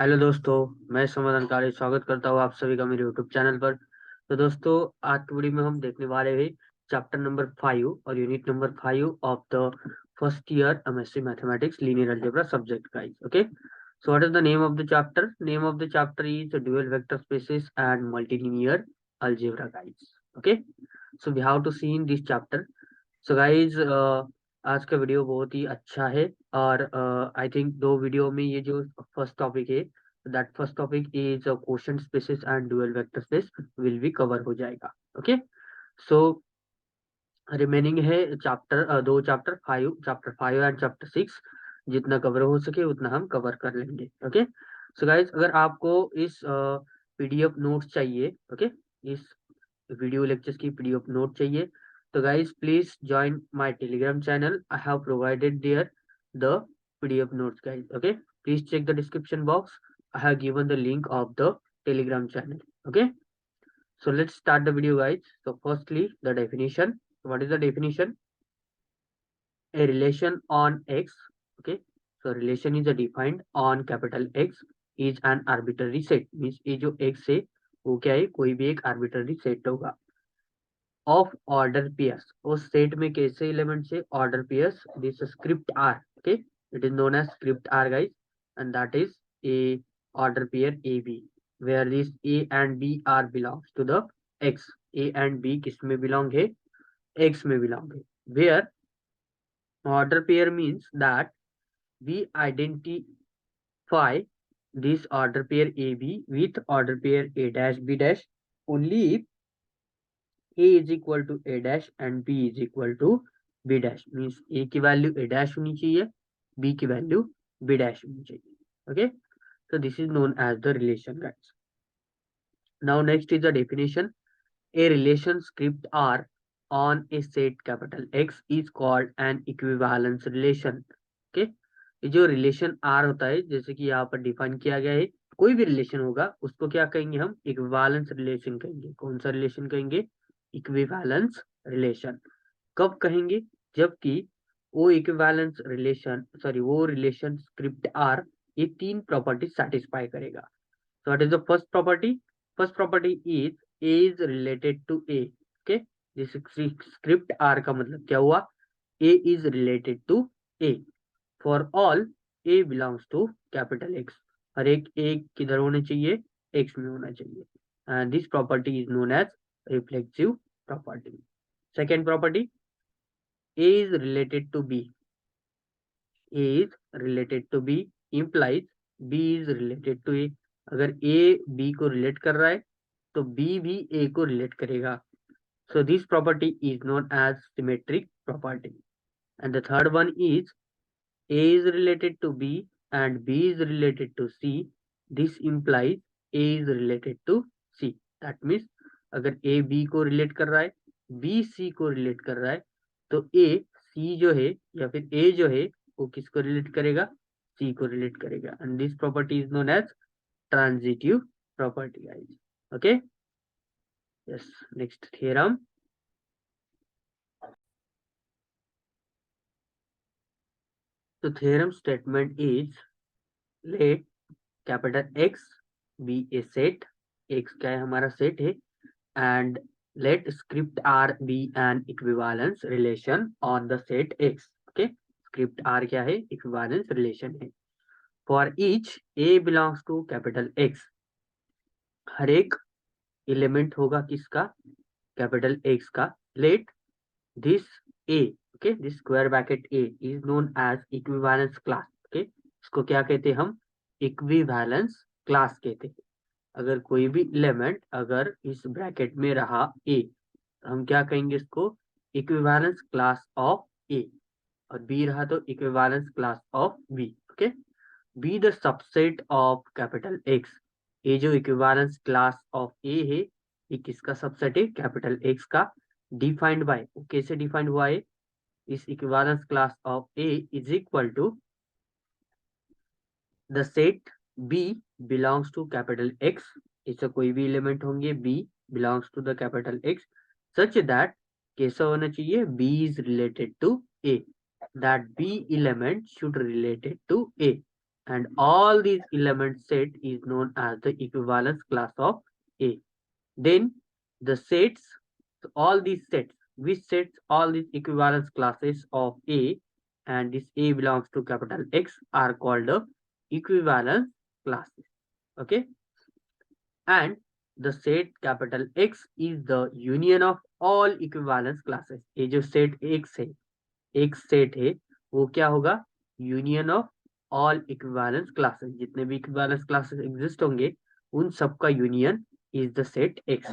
Hello दोस्तों। मैं summer अंकारी स्वागत करता हूँ आप सभी का मेरे यूट्यूब चैनल पर। तो दोस्तों, आज की वीडियो में हम देखने वाले हैं चैप्टर नंबर 5 और unit number 5 of the first year MSc mathematics linear algebra subject guys. Okay, so what is the name of the chapter? Name of the chapter is dual vector spaces and multilinear algebra guys. Okay, so we have to see in this chapter. So guys, आज का video बहुत ही अच्छा है और I think दो video में ये जो फर्स्ट टॉपिक है, that first topic is question spaces and dual vector space will भी कवर हो जाएगा। ओके, सो रिमेनिंग है चैप्टर दो, चैप्टर 5 एंड चैप्टर 6। जितना कवर हो सके उतना हम कवर कर लेंगे। ओके, सो गाइज, अगर आपको इस पीडीएफ नोट्स चाहिए, ओके, इस वीडियो लेक्चर्स की पीडीएफ नोट चाहिए, तो guys please join my Telegram channel. I have provided there the PDF notes guys. Okay, please check the description box. I have given the link of the Telegram channel. Okay, so let's start the video guys. So firstly, the definition. What is the definition? A relation on x. Okay, so relation is defined on capital X is an arbitrary set. Means ये जो x है वो क्या है? कोई भी एक arbitrary set होगा of order pairs. उस सेट में कैसे एलिमेंट्स है? Order pairs. This script R. Okay, it is known as script R guys, and that is a order pair AB where this A and B are belongs to the X. A and B किस में belong है? X में belong है. Where order pair means that we identify this order pair AB with order pair A dash B dash only if A is equal to A dash and B is equal to B dash. Means A की value A dash होनी चाहिए, B की value B dash होनी चाहिए. Okay, so this is known as the relation guys. Now next is the definition. A relation script R on a set capital X is called an equivalence relation. Okay, ये जो relation R होता है, जैसे कि यहाँ पर define किया गया है, कोई भी रिलेशन होगा उसको क्या कहेंगे? हम इक्विवेलेंस रिलेशन कहेंगे. कौन सा रिलेशन कहेंगे? Equivalence relation. कब कहेंगे? जबकि वो इक्विवेलेंस रिलेशन, सॉरी, वो रिलेशन स्क्रिप्ट आर ये तीन प्रॉपर्टी सेटिस्फाई करेगा. So what is the first property? First property is A is related to A. Okay, this script R का मतलब क्या हुआ? A is related to A. For all A belongs to capital X. हर एक A किधर होना चाहिए? X में होना चाहिए. And this property is known as reflexive property. Second property, A is related to B. A is related to B implies B is related to A. अगर A B को relate कर रहा है तो B भी A को relate करेगा. So this property is known as symmetric property. And the third one is A is related to B and B is related to C. This implies A is related to C. That means अगर A B को relate कर रहा है, B C को relate कर रहा है, तो A C जो है या फिर A जो है वो किसको रिलेट करेगा? C को रिलेट करेगा. And this property is known as transitive property guys. Okay, yes, next theorem. The theorem statement is, let capital X be a set. X क्या है? हमारा सेट है. And let script R be an equivalence relation on the set X. Okay, script R क्या है? Equivalence relation है. For each A belongs to capital X. हर एक element होगा किसका? कैपिटल X का. Let this A, okay, this square bracket A is known as equivalence class. Okay, इसको क्या कहते हैं हम? इक्विवेलेंस क्लास कहते हैं. अगर कोई भी एलिमेंट अगर इस ब्रैकेट में रहा A, हम क्या कहेंगे इसको? Equivalence class of A. और B रहा तो equivalence class of B. Okay, be the subset of capital X. ये जो इक्विवेलेंस क्लास ऑफ A है ये किसका सबसेट है? कैपिटल X का. डिफाइंड बाय, कैसे डिफाइंड हुआ है? इस equivalence class of A is equal to the set B belongs to capital X. इससे कोई भी एलिमेंट होंगे B belongs to the capital X such that कैसा होना चाहिए? B is related to A. That B element should related to A. and all these element set is known as the equivalence class of A. Then the sets, so all these sets, which sets all these equivalence classes of A, and this A belongs to capital X, are called the equivalence classes. Okay, and the set capital X is the union of all equivalence classes. ये जो set X है, X set है, वो क्या होगा? Union of all equivalence classes, जितने भी equivalence classes exist होंगे उन सबका union is the set X.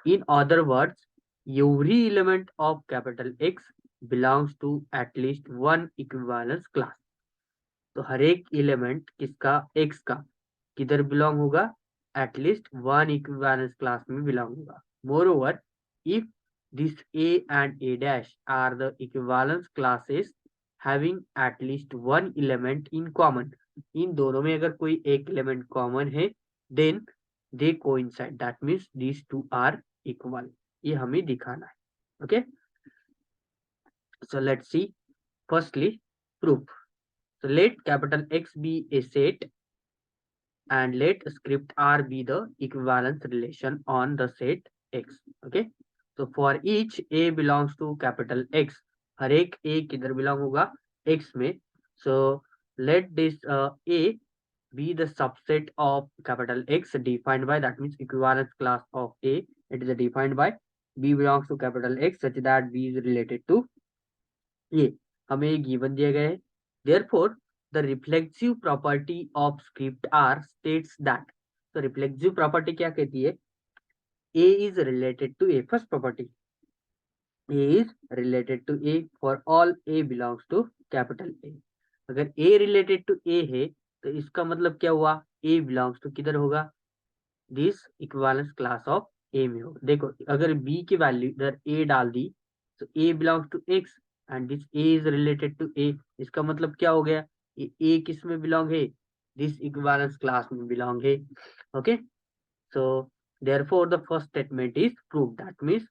In other words, every element of capital X belongs to at least one equivalence class. तो हर एक एलिमेंट किसका? X का किधर बिलोंग होगा? एटलीस्ट वन इक्विवेलेंस क्लास में बिलोंग होगा. Moreover, if this A and A dash are the equivalence classes having at least one element in common, इन दोनों में अगर कोई एक एलिमेंट कॉमन है, then they coincide. That means these two are equal. ये हमें दिखाना है. Okay, so let's see. Firstly, proof. So let capital X be a set and let script R be the equivalence relation on the set X. Okay, so for each A belongs to capital X, हर एक A किधर belong होगा? X में. So let this A be the subset of capital X defined by, that means equivalence class of A. It is defined by B belongs to capital X such that B is related to A. हमें ये given दिया गया है. Therefore, the reflexive property of script R states that. तो reflexive property क्या कहती है? A is related to A. First property, A is related to A for all A belongs to capital A. अगर A related to A है तो इसका मतलब क्या हुआ? A belongs to किधर होगा? दिस इक्विवेलेंस क्लास ऑफ ए में हो. देखो अगर बी की वैल्यू इधर ए डाल दी तो A belongs to X and this A is related to A. इसका मतलब क्या हो गया? ये ए किस में बिलोंग है? दिस इक्विवेलेंस क्लास में बिलोंग है. Okay, so therefore the first statement is proved. That means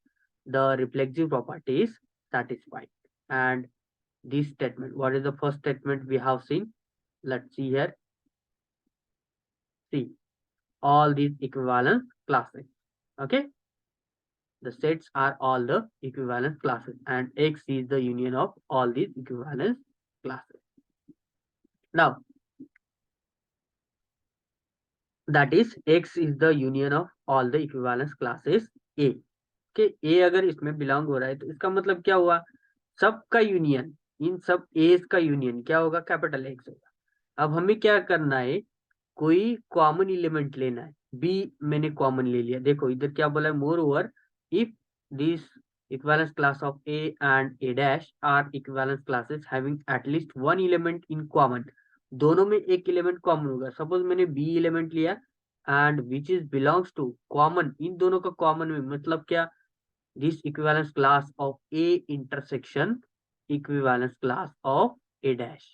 the reflexive property is satisfied. And this statement, what is the first statement we have seen? Let's see here. See, all these equivalence classes. Okay, the sets are all the equivalence classes and X is the union of all these equivalence classes. Now, that is X is the union of all the equivalence classes A. Okay, A अगर इसमें belong हो रहा है तो इसका मतलब क्या हुआ? सबका यूनियन, इन सब A's का यूनियन क्या होगा? कैपिटल X होगा. अब हमें क्या करना है? कोई कॉमन एलिमेंट लेना है. बी मैंने कॉमन ले लिया. देखो इधर क्या बोला है? More over if this equivalence class of A and A dash are equivalence classes having at least one element in common. दोनों में एक एलिमेंट कॉमन होगा. सपोज मैंने बी एलिमेंट लिया and which is belongs to common, इन दोनों का common में मतलब क्या? This equivalence class of A intersection equivalence class of A dash,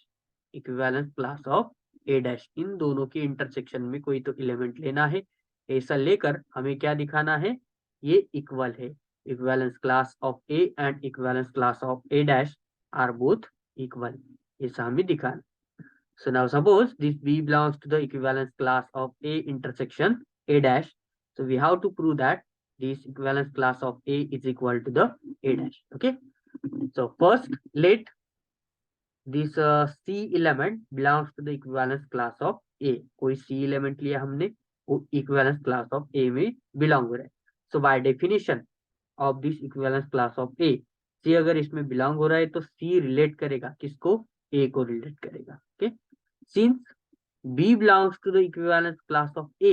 equivalence class of A dash, इन दोनों के इंटरसेक्शन में कोई तो एलिमेंट लेना है. ऐसा लेकर हमें क्या दिखाना है? ये इक्वल है. Equivalence class of A and equivalence class of A dash are both equal. ऐसा हमें दिखाना. So now suppose this B belongs to the equivalence class of A intersection A dash. So we have to prove that this equivalence class of A is equal to the A dash. Okay. So first let this C element belongs to the equivalence class of A. कोई C element लिया हमने, वो equivalence class of A में belong हो रहा है. So by definition of this equivalence class of A, C अगर इसमें belong हो रहा है तो C relate करेगा किसको? A को relate करेगा. Okay. Since B belongs to the equivalence class of A,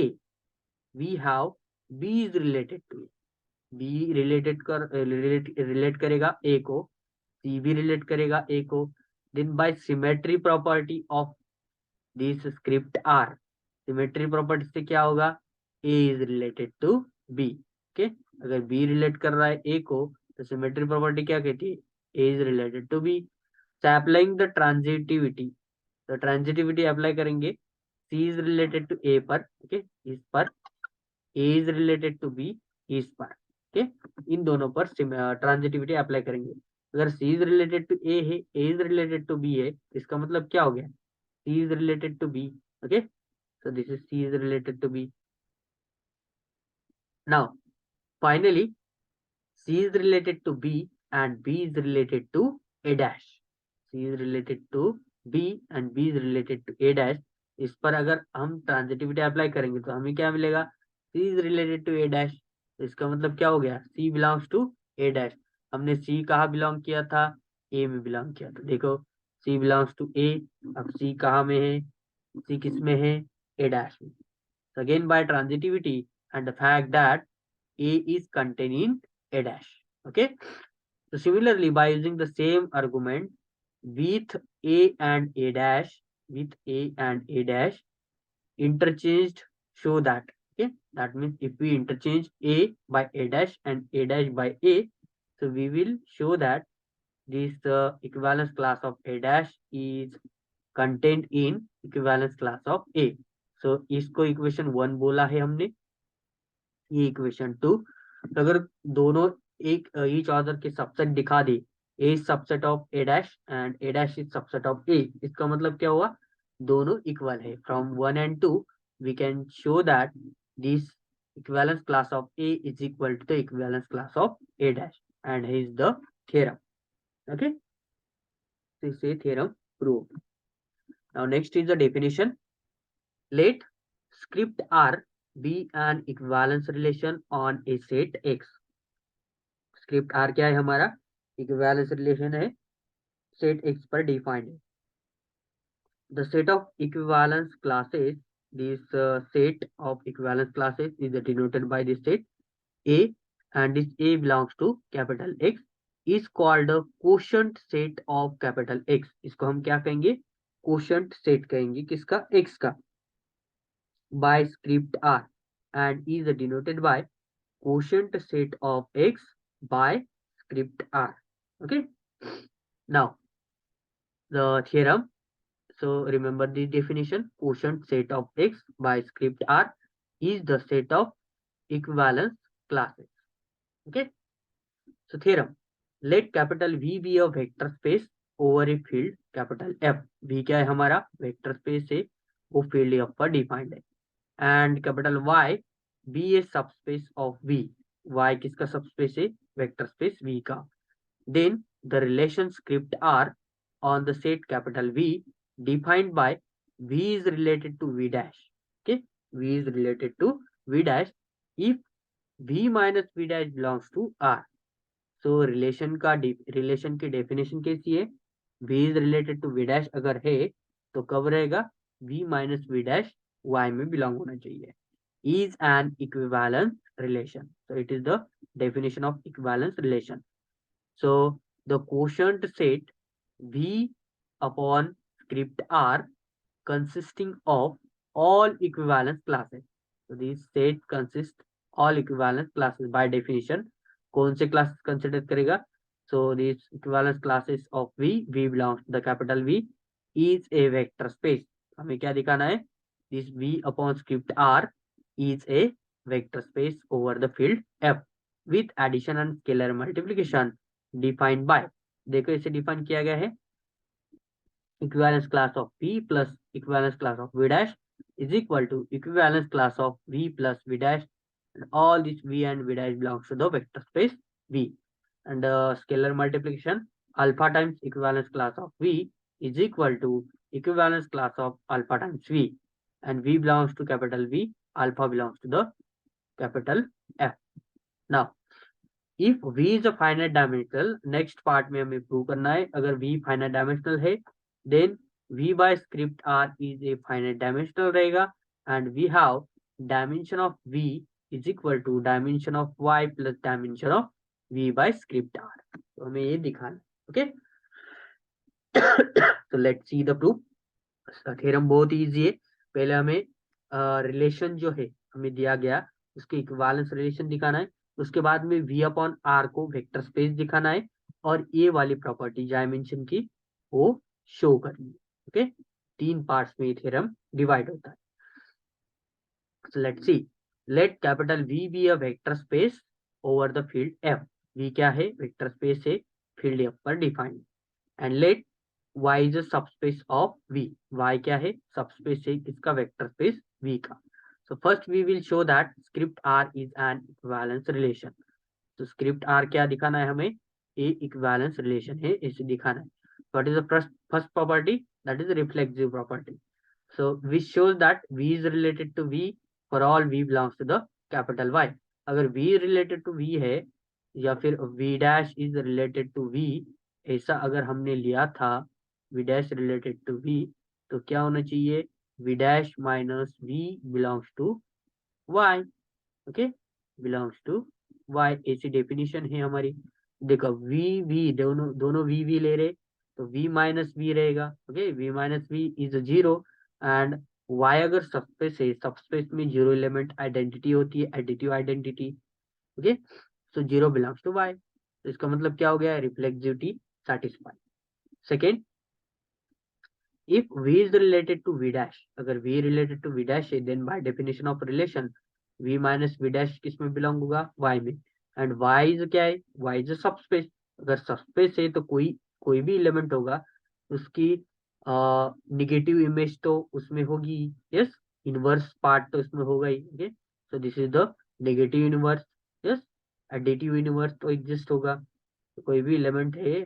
we have B is related to A. B relate करेगा A को, C भी relate करेगा A को. Then by symmetry property of this script R, symmetry property से क्या होगा? A is related to B. Okay, अगर B relate कर रहा है A को तो symmetry property क्या कहती है? A is related to B. So applying the transitivity, तो ट्रांजिटिविटी अप्लाई करेंगे. C is related to A पर, ओके, इस पर. A is related to B इस पर. ओके, इन दोनों पर ट्रांजिटिविटी अप्लाई करेंगे. अगर C is related to A है, A is related to B है, इसका मतलब क्या हो गया? C is related to B. Okay, so this is C is related to B. Now, finally, C is related to B and B is related to A dash. C is related to B and B is related to A dash. इस पर अगर हम transitivity apply करेंगे तो हमें क्या मिलेगा? C is related to A dash. इसका मतलब क्या हो गया? C belongs to A dash. हमने C कहाँ बिलोंग किया था? A में बिलोंग किया था. देखो C belongs to A. अब C कहाँ में है? C किस में है? A dash में. So again by transitivity and the fact that A is contained in A dash. Okay. So similarly, by using the same argument with A and A dash, interchanged, show that. Okay, that means if we interchange A by A dash and A dash by A, so we will show that this equivalence class of A dash is contained in equivalence class of A. So इसको equation 1 बोला है हमने, ये equation 2. अगर दोनों एक each other के subset दिखा दे, A is subset of A dash and A dash is subset of A, इसका मतलब क्या हुआ? दोनों इक्वल है. From 1 and 2 we can show that this equivalence class of A is equal to the equivalence class of A dash and here is the theorem. Okay, this is theorem proved. Now next is the definition. Let script R be an equivalence relation on a set X. Script R क्या है हमारा? Equivalence relation है, set X पर defined है. The set of equivalence classes, this set of equivalence classes is denoted by this set A, and this A belongs to capital X, is called a quotient set of capital X. इसको हम क्या कहेंगे? Quotient set कहेंगे. किसका? X का. By script R and is denoted by quotient set of X by script R. Okay, now the theorem. So remember the definition. Quotient set of X by script R is the set of equivalence classes. Okay, so theorem. Let capital V be a vector space over a field capital F. V क्या है हमारा? Vector space है, वो field F पर defined है. And capital Y be a subspace of V. Y किसका subspace है? Vector space V का. Then the relation script R on the set capital V defined by V is related to V dash. Okay, V is related to V dash if V minus V dash belongs to R. So relation की definition कैसी है? V is related to V dash अगर है तो कब रहेगा? V minus V dash Y में belong होना चाहिए. Is an equivalence relation. So it is the definition of equivalence relation. So the quotient set V upon script R consisting of all equivalence classes. So this set consists all equivalence classes by definition. कौन से classes consider करेगा? So these equivalence classes of V belongs to the capital V is a vector space. हमें क्या दिखाना है? This V upon script R is a vector space over the field F with addition and scalar multiplication defined by. देखो इसे define किया गया है, equivalence class of V plus equivalence class of V dash is equal to equivalence class of V plus V dash, and all this V and V dash belongs to the vector space V, and scalar multiplication alpha times equivalence class of V is equal to equivalence class of alpha times V, and V belongs to capital V, alpha belongs to the capital F. Now if V is a finite dimensional, next part में हमें prove करना है. अगर V finite dimensional है then V by script R is a finite dimensional रहेगा, and we have dimension of V is equal to dimension of Y plus dimension of V by script R. तो हमें ये दिखाना. Okay, तो let's see the proof. Theorem बहुत easy है. पहले हमें रिलेशन जो है हमें दिया गया उसके इक्विवेलेंस रिलेशन दिखाना है. उसके बाद में V अपॉन R को वेक्टर स्पेस दिखाना है और ये वाली प्रॉपर्टी डायमेंशन की वो शो करनी है. ओके, 3 पार्ट्स में ये थ्योरम डिवाइड होता है. So let's see. Let capital V be a vector space over the field F. V क्या है? वेक्टर स्पेस है, फील्ड F पर defined. And let y is a subspace of v। y क्या है? Subspace है इसका वेक्टर स्पेस v का। So first we will show that script r is an equivalence relation. तो स्क्रिप्ट r क्या दिखाना है हमें? ये इक्विवेलेंस रिलेशन है, इसे दिखाना है। What is the first property? That is reflexive property. So which shows that V is related to V for all V belongs to the capital Y। अगर V related to V है या फिर V dash is related to V, ऐसा अगर हमने लिया था V dash related to V, तो क्या होना चाहिए? V dash minus V belongs to Y। Okay, belongs to y, ऐसी डेफिनेशन है हमारी। देखो v v दोनों दोनों v ले रहे, तो v माइनस वी रहेगा। Okay, v minus V is 0 and y अगर सबस्पेस है, सबस्पेस में जीरो एलिमेंट आइडेंटिटी होती है, additive identity. Okay, so zero belongs to y। तो इसका मतलब क्या हो गया? Reflexivity satisfy. Second, if v is related to v dash, अगर v related to v dash है, then by definition of relation v minus v dash किस में बिलोंग होगा? y में। एंड y इज क्या है? y is subspace. अगर subspace है तो कोई भी एलिमेंट होगा, उसकी निगेटिव इमेज तो उसमें होगी। यस, इनवर्स पार्ट तो इसमें होगा ही। Okay, so this is the negative inverse. Yes, additive inverse तो एग्जिस्ट होगा। तो कोई भी एलिमेंट है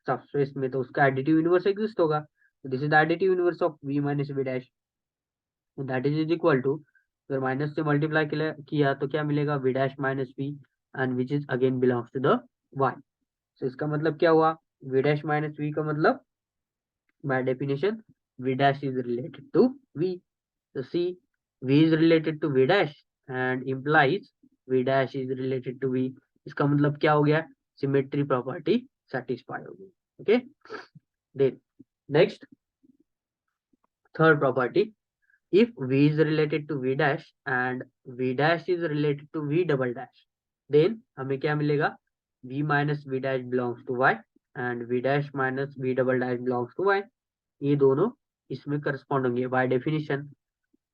सबस्पेस में तो उसका एडिटिव यूनिवर्स एग्जिस्ट होगा। This is the additive inverse of v minus V dash. That is equal to, अगर माइनस से मल्टीप्लाई किया तो क्या मिलेगा? v dash minus v, and which is again belongs to the y। So इसका मतलब क्या हुआ? v डैश माइनस v का मतलब by definition v dash is related to v। तो see, v is related to v dash and implies v dash is related to v। इसका मतलब क्या हो गया? सिमेट्री प्रॉपर्टी सेटिस्फाई हो गई। Okay, then next, third property, if v is related to v dash and v dash is related to v double dash, then हमें क्या मिलेगा? v minus v dash belongs to y and v dash minus v double dash belongs to y। ये दोनों इसमें correspond होंगे by definition.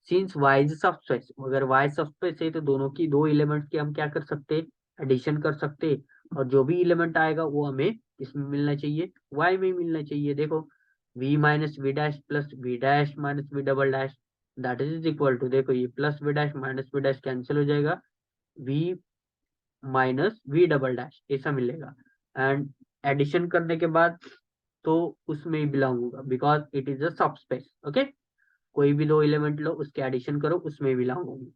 Since y is subspace, अगर y subspace है तो दोनों की दो एलिमेंट की हम क्या कर सकते? एडिशन कर सकते, और जो भी एलिमेंट आएगा वो हमें इसमें मिलना चाहिए, y में मिलना चाहिए। देखो, v minus V dash plus V dash minus V double dash, that is equal to, देखो ये plus V dash minus V dash cancel हो जाएगा, v minus V double dash ऐसा मिलेगा। एंड एडिशन करने के बाद तो उसमें ही बिलोंग होगा, because it is a subspace. Okay, कोई भी दो एलिमेंट लो, उसके एडिशन करो, उसमें बिलोंग होगी।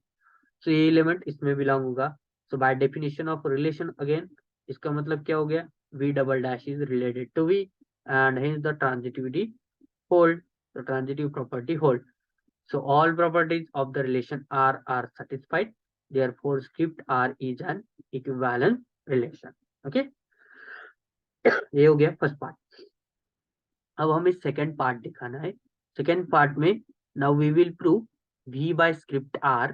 सो ये एलिमेंट इसमें बिलोंग होगा। So by definition of relation again, इसका मतलब क्या हो गया? v double dash is related to v and hence the transitivity hold, the transitive property hold। So all properties of the relation R are satisfied, therefore script R is an equivalent relation। okay, ये हो गया first part. अब हमें second part दिखाना है। Second part में now we will prove v by script r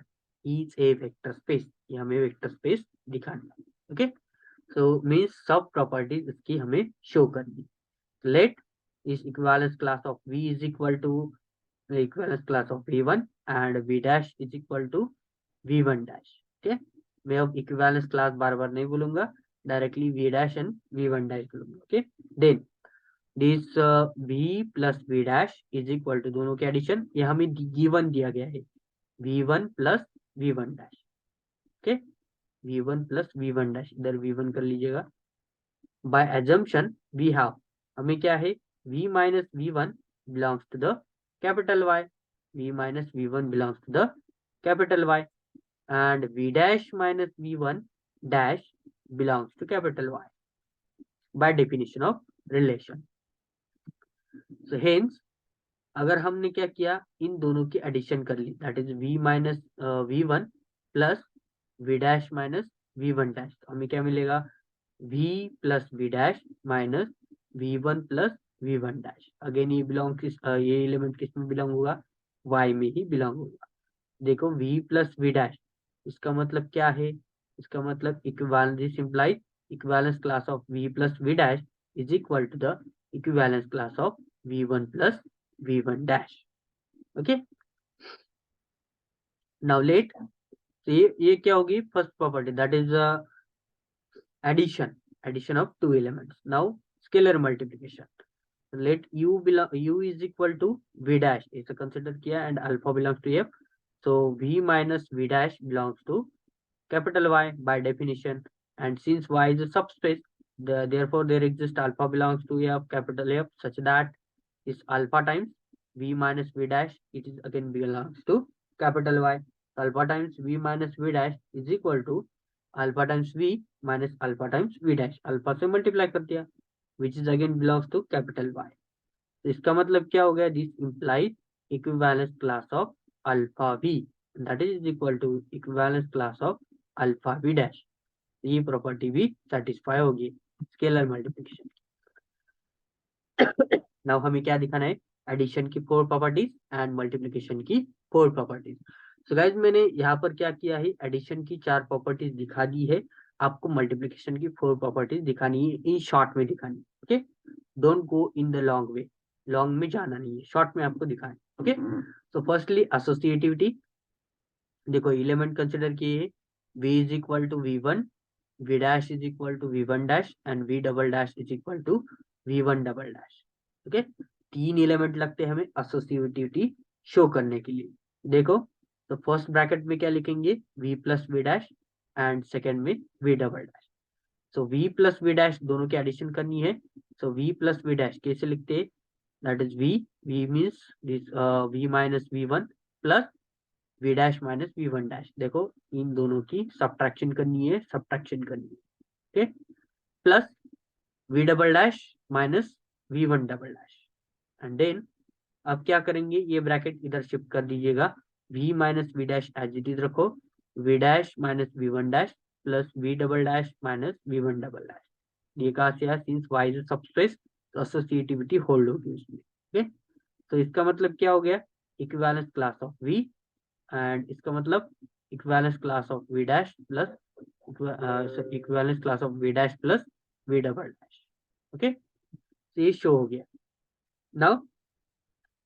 is a vector space. ये हमें वेक्टर स्पेस दिखाना है। ओके, सो मीन्स सब प्रॉपर्टीज इसकी हमें शो करनी। लेट इस equivalence class of v is equal to the equivalence class of v1 and v dash is equal to v1 dash। ठीक है, मैं अब इक्विवेलेंस क्लास बार बार नहीं बोलूंगा, directly v dash and v1 dash बोलूंगा। Okay, then this v plus v dash is equal to, दोनों के एडिशन, ये हमें गिवन दिया गया है, v1 plus v1 dash। Okay, v1 plus v1 dash, इधर v1 कर लीजिएगा। बाय एजम्पशन वी हैव, हमें क्या है? v minus v1 belongs to the capital Y, v minus v1 belongs to the capital Y, and v dash minus v1 dash belongs to capital Y by definition of relation। So hence, अगर हमने क्या किया? इन दोनों की addition कर ली, that is v minus v1 plus v dash minus v1 dash, तो हमें क्या मिलेगा? v plus v dash minus v1 plus v1 dash. Again ये बिलोंग किस, ये एलिमेंट किस में बिलोंग होगा? y में ही बिलोंग होगा। देखो v प्लस v डैश, इसका मतलब क्या है? इसका मतलब equivalence implies equivalence class of v plus v dash is equal to the equivalence class of v1 plus v1 dash. Okay, now let, तो ये क्या होगी? First property, that is addition, addition of two elements. Now scalar multiplication, let u is equal to v dash इसे consider किया and alpha belongs to f, so v minus v dash belongs to capital Y by definition, and since Y is a subspace, therefore there exists alpha belongs to f capital F such that is alpha times v minus v dash, it is again belongs to capital Y. Alpha times v minus v dash is equal to alpha times v minus alpha times v dash, alpha से multiply कर दिया which is again belongs to capital Y. तो इसका मतलब क्या हो गया, this implies equivalence class of alpha v, that is equal to equivalence class of alpha v dash. ये प्रॉपर्टी भी सेटिस्फाई होगी स्केलर मल्टीप्लिकेशन। नाउ हमें क्या दिखाना है, एडिशन की 4 प्रॉपर्टीज एंड मल्टीप्लिकेशन की 4 प्रॉपर्टीज। सो गाइज मैंने यहाँ पर क्या किया है, एडिशन की 4 प्रॉपर्टीज दिखा दी है, आपको मल्टीप्लिकेशन की 4 प्रॉपर्टीज दिखानी है, इन शॉर्ट में दिखानी है। Okay, don't go in the long way, long में जाना नहीं है, शॉर्ट में आपको दिखाना है। ओके, सो फर्स्टली एसोसिएटिविटी, देखो एलिमेंट कंसिडर किए है, v is equal to v1, v dash is equal to v1 dash and v double dash is equal to v1 double dash। Okay, 3 element लगते हैं हमें एसोसिएटिविटी शो करने के लिए। देखो तो फर्स्ट ब्रैकेट में क्या लिखेंगे, v plus v dash and second में v double dash. So v plus v dash दोनों की एडिशन करनी है, so v plus v dash कैसे लिखते हैं, that is v means this v minus v1 plus v dash minus v1 dash. देखो इन दोनों की सब्ट्रैक्शन करनी है, okay, plus v double dash minus v1 double dash, and then अब क्या करेंगे, ये ब्रैकेट इधर शिफ्ट कर दीजिएगा, v minus v dash as it is रखो, v dash minus v1 dash plus v double dash minus v1 double dash. ये कहा से है, सिंस y इज सबस्पेस तो एसोसिएटिविटी होल्ड होगी उसमें। ओके, तो इसका मतलब क्या हो गया, equivalence class of v, and इसका मतलब equivalence class of v dash plus equivalence class of v dash plus v double dash. Okay, तो ये शो हो गया। नाउ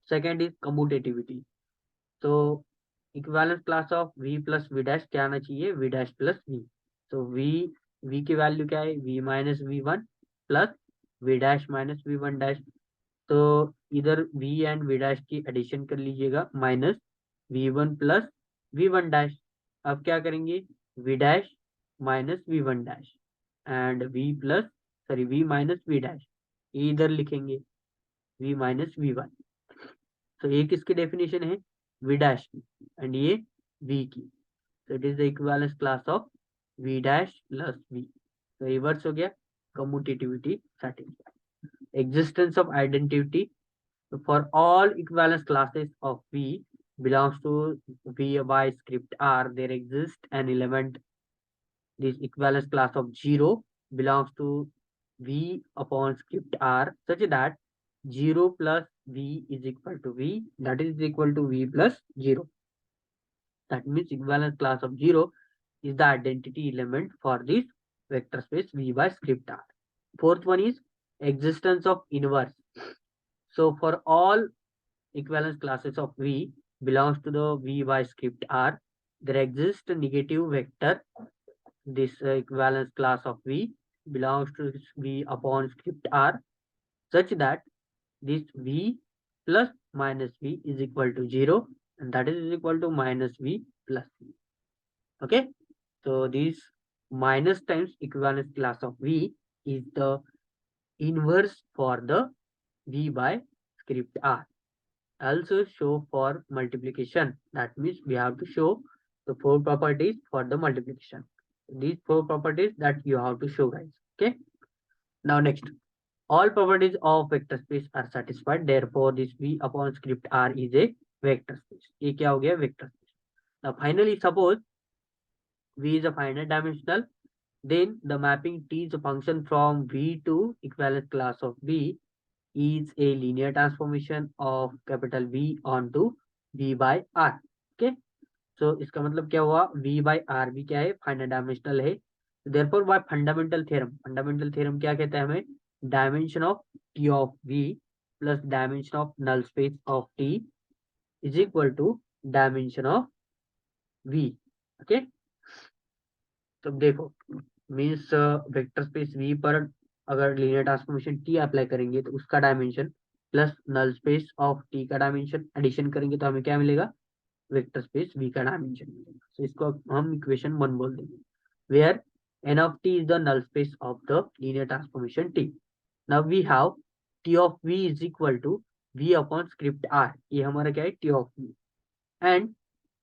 सेकेंड इज कम्यूटेटिविटी, तो equivalence class of v plus v dash क्या आना चाहिए, v डैश प्लस v। तो v की वैल्यू क्या है, v minus v1 plus v dash minus v1 dash. तो इधर v एंड v डैश की एडिशन कर लीजिएगा, minus v1 plus v1 dash. अब क्या करेंगे, v dash minus v1 dash and v minus v dash, ये इधर लिखेंगे v माइनस v1। तो ये किसकी डेफिनेशन है, v डैश की, एंड ये v की, तो it is the equivalence class of v dash plus v। तो रिवर्स हो गया, commutativity satisfied. Existence of identity, for all equivalence classes of V belongs to V by script R, there exists an element, this equivalence class of 0 belongs to V upon script R such that 0 plus V is equal to V, that is equal to V plus 0. That means equivalence class of 0 is the identity element for this vector space V by script R. Fourth one is existence of inverse. So for all equivalence classes of V belongs to the V by script R, there exists a negative vector, this equivalence class of V belongs to V upon script R such that this V plus minus V is equal to 0, and that is equal to minus V plus V. Okay, so this minus times equivalence class of V is the inverse for the V by script R. Also show for multiplication, that means we have to show the 4 properties for the multiplication, these 4 properties that you have to show, guys. Okay, now next, all properties of vector space are satisfied, therefore this V upon script R is a vector space। ये क्या हो गया, vector space। now finally suppose V is a finite dimensional, then the mapping T is a function from V to equivalent class of V is a linear transformation of capital V onto V by R। okay, so इसका मतलब क्या हुआ, V by R भी क्या है, finite dimensional है, therefore by fundamental theorem क्या कहता है हमें, dimension of T of V plus dimension of null space of T is equal to dimension of V। Okay, तो देखो मीन्स वेक्टर स्पेस V पर अगर लीनियर ट्रांसफॉर्मेशन T अप्लाई करेंगे तो उसका dimension plus null space of T का dimension, addition करेंगे तो हमें क्या मिलेगा, वेक्टर स्पेस वी का डायमेंशन मिलेगा। तो इसको हम इक्वेशन 1 बोल देंगे, where n of t is the null space of the linear transformation t. Now we have t of v is equal to v upon script r, ये हमारा क्या है t of v, and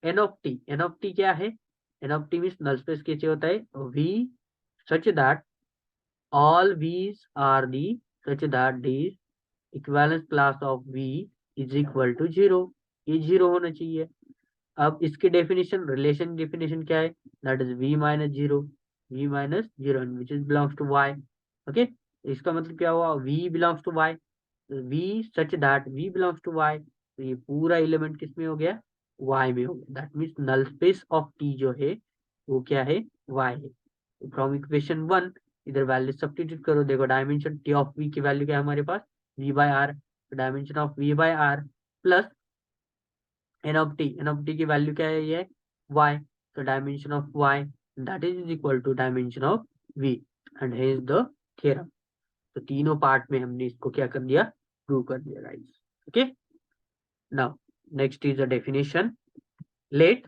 n of t क्या है, n of t means null space कैसे होता है, v such that all v's are the such that the equivalence class of v is equal to 0, ये 0 होना चाहिए। अब इसकी डेफिनेशन, रिलेशन डेफिनेशन क्या है, that is v minus zero, v minus zero which is belongs to y। Okay, इसका मतलब क्या हुआ, v belongs to y, v such that v belongs to y, तो ये पूरा एलिमेंट किस में हो गया, y में हो गया। That means null space of t जो है वो क्या है, y है। फ्रॉम इक्वेशन 1 इधर वैल्यू सब्स्टिट्यूट करो, देखो डायमेंशन t ऑफ v की वैल्यू क्या है हमारे पास, v by r, dimension of v by r plus n of t की वैल्यू क्या है, ये y, तो dimension of y that is equal to dimension of v, and hence the theorem. तो तीनों पार्ट में हमने इसको क्या कर दिया, प्रूव कर दिया guys. Okay, now next is the definition, let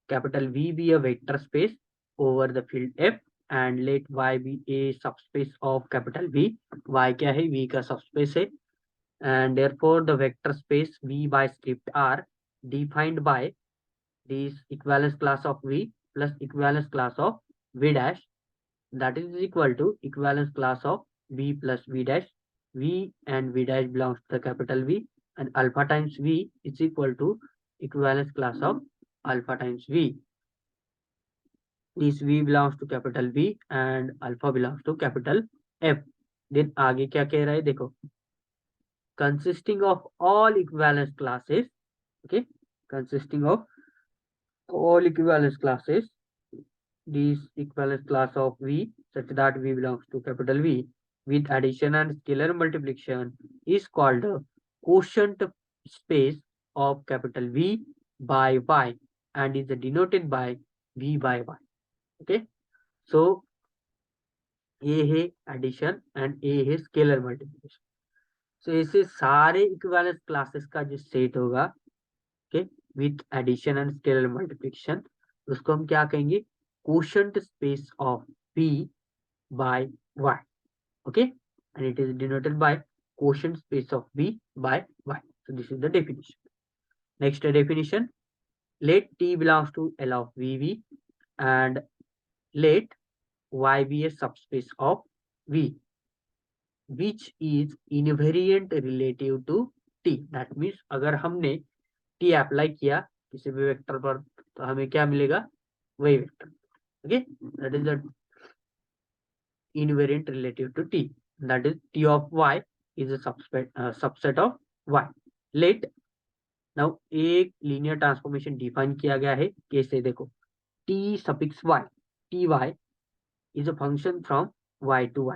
capital V be a vector space over the field F and let Y be a subspace of capital V, Y क्या है, V का subspace है, and therefore the vector space V by script R defined by this equivalence class of V plus equivalence class of V dash, that is equal to equivalence class of V plus V dash. V and V dash belongs to the capital V, and alpha times V is equal to equivalence class of alpha times V. This V belongs to capital V and alpha belongs to capital F. Then आगे क्या कह रहा है देखो, consisting of all equivalence classes, okay, consisting of all equivalence classes, this equivalence class of V such that V belongs to capital V with addition and scalar multiplication is called a quotient space of capital V by Y and is denoted by V by Y. Okay, so ये है addition and ए है scalar multiplication. सो ऐसे सारे equivalence classes का जो set होगा, okay, with addition and scalar multiplication, उसको हम क्या कहेंगे, quotient space of P by Y. Okay, and it is denoted by quotient space of B by Y. So this is the definition. Next definition, let t belongs to L of VV and let y be a subspace of V which is invariant relative to t। That means अगर हमने t apply किया किसी भी vector पर तो हमें क्या मिलेगा, वही vector. Okay, that is the invariant relative to t, that is t of y is a subset of y। Let now एक लीनियर ट्रांसफॉर्मेशन डिफाइन किया गया है, कैसे देखो, t suffix y, ty is a function from y to y।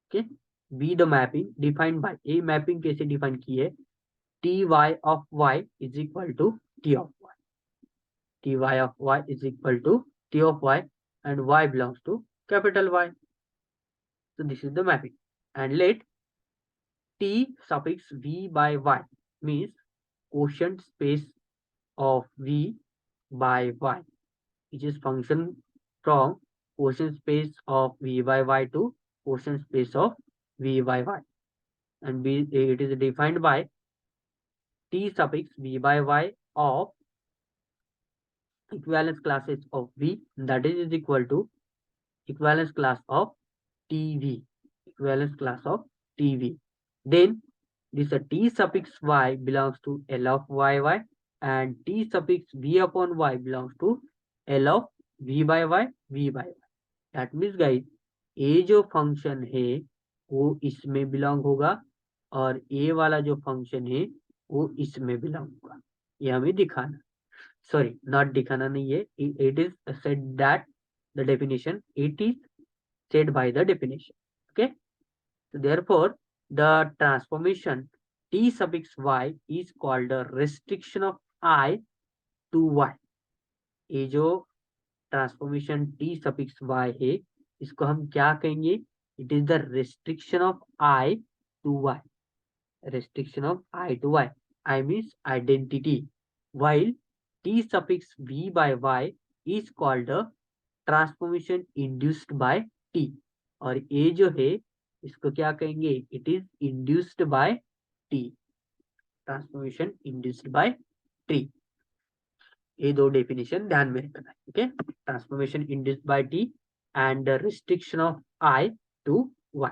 okay, be the mapping defined by, a mapping कैसे define की है, ty of y is equal to t of y, ty of y is equal to t of y and y belongs to capital Y, so this is the mapping। And let t suffix v by y means quotient space of v by y, which is function from quotient space of v by y to quotient space of v by y, and b, it is defined by t suffix v by y of equivalence classes of v, that is equal to equivalence class of tv, equivalence class of tv। Then this t suffix y belongs to L of yy and t suffix v upon y belongs to L of v by y, v by y। That means guys, ये जो function है वो इसमें belong होगा और ये वाला जो फंक्शन है वो इसमें बिलोंग होगा, ये हमें दिखाना, सॉरी नॉट दिखाना नहीं है, it is said that the definition, it is said by the definition। okay, so therefore the transformation t suffix y is called a restriction of I to y। ये जो transformation t suffix y है इसको हम क्या कहेंगे, it is the restriction of I to y। restriction of I to Y. I means identity, while T suffix V by Y is called a transformation induced by T, और ये जो है इसको क्या कहेंगे, it is induced by T, transformation induced by T. ये दो definition ध्यान में रखना है, okay. Transformation induced by T and restriction of I to Y.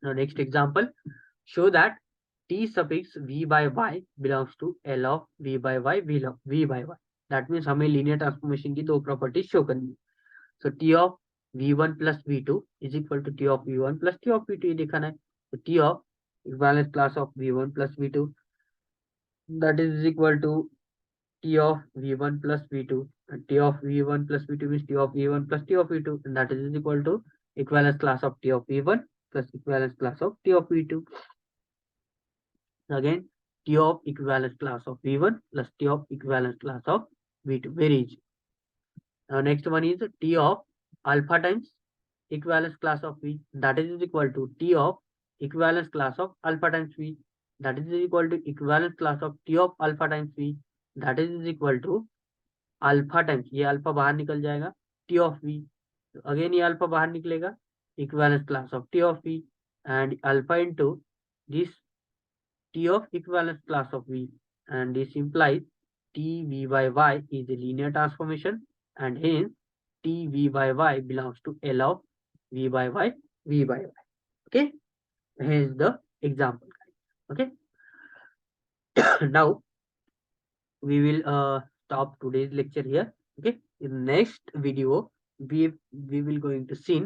Now next example, show that t suffix v by y belongs to L of v by y v by y। That means हमें linear transformation की दो properties show करनी है। So T of v1 plus v2 is equal to t of v1 plus t of v2 ये दिखाना है। तो t of equivalence class of v1 plus v2 that is equal to t of v1 plus v2, and t of v1 plus v2 means t of v1 plus t of v2, and that is equal to equivalence class of t of v1 plus equivalence class of t of v2. Again, t of equivalence class of v1 plus t of equivalence class of v2, very easy. Now next one is t of alpha times equivalence class of v, that is equal to t of equivalence class of alpha times v, that is equal to equivalence class of t of alpha times v, that is equal to alpha times, ये alpha बाहर निकल जाएगा, t of v, again ये alpha बाहर निकलेगा, equivalence class of t of v, and alpha into this t of equivalence class of v, and this implies t v by y is a linear transformation, and hence t v by y belongs to L of v by y v by y, okay. Hence the example, okay. Now we will stop today's lecture here, okay. In next video we will going to see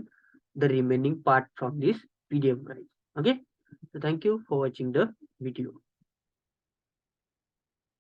the remaining part from this PDF, guys, okay. So thank you for watching the video.